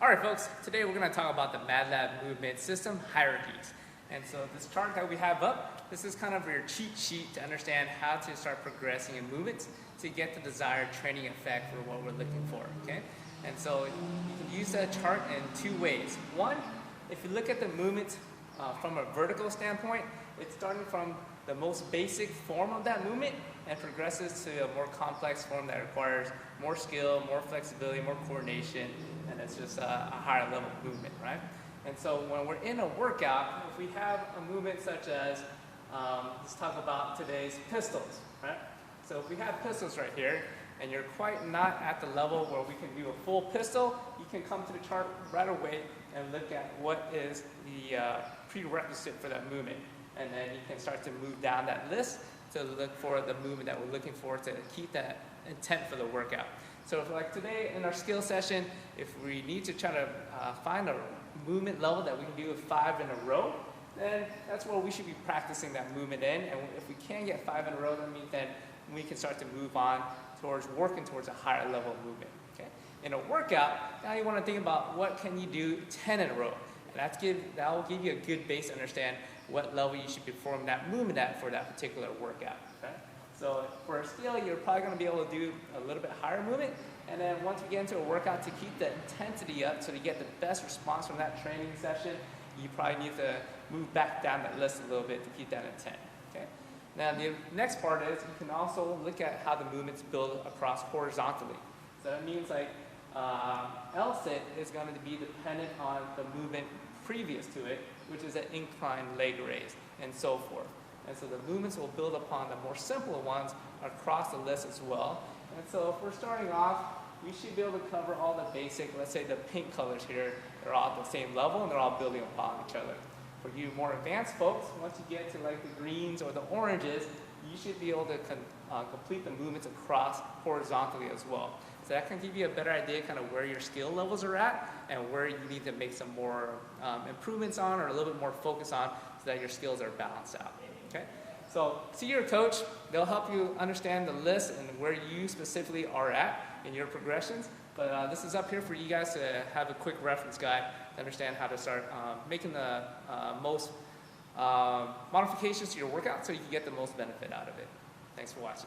Alright folks, today we're going to talk about the MATLAB movement system hierarchies. And so this chart that we have up, this is kind of your cheat sheet to understand how to start progressing in movements to get the desired training effect for what we're looking for. Okay? And so you can use that chart in two ways. One, if you look at the movement from a vertical standpoint, it's starting from the most basic form of that movement and progresses to a more complex form that requires more skill, more flexibility, more coordination, and it's just a higher level movement, right? And so when we're in a workout, if we have a movement such as, let's talk about today's pistols, right? So if we have pistols right here, and you're quite not at the level where we can do a full pistol, you can come to the chart right away and look at what is the prerequisite for that movement. And then you can start to move down that list to look for the movement that we're looking for to keep that intent for the workout. So if, like today in our skill session, if we need to try to find a movement level that we can do with 5 in a row, then that's where we should be practicing that movement in. And if we can get 5 in a row, that means then we can start to move on towards working towards a higher level of movement. Okay? In a workout, now you want to think about what can you do 10 in a row. And that will give you a good base to understand what level you should perform that movement at for that particular workout. Okay? So for a skill, you're probably going to be able to do a little bit higher movement. And then once we get into a workout, to keep the intensity up so you get the best response from that training session, you probably need to move back down that list a little bit to keep that intent. Okay? Now the next part is you can also look at how the movements build across horizontally. So that means like L-sit is going to be dependent on the movement previous to it, which is an inclined leg raise, and so forth. And so the movements will build upon the more simpler ones across the list as well. And so if we're starting off, we should be able to cover all the basic, let's say the pink colors here, they're all at the same level and they're all building upon each other. For you more advanced folks, once you get to like the greens or the oranges, you should be able to complete the movements across horizontally as well. So that can give you a better idea kind of where your skill levels are at and where you need to make some more improvements on or a little bit more focus on so that your skills are balanced out. Okay? So see your coach. They'll help you understand the list and where you specifically are at in your progressions. But this is up here for you guys to have a quick reference guide to understand how to start making the most modifications to your workout so you can get the most benefit out of it. Thanks for watching.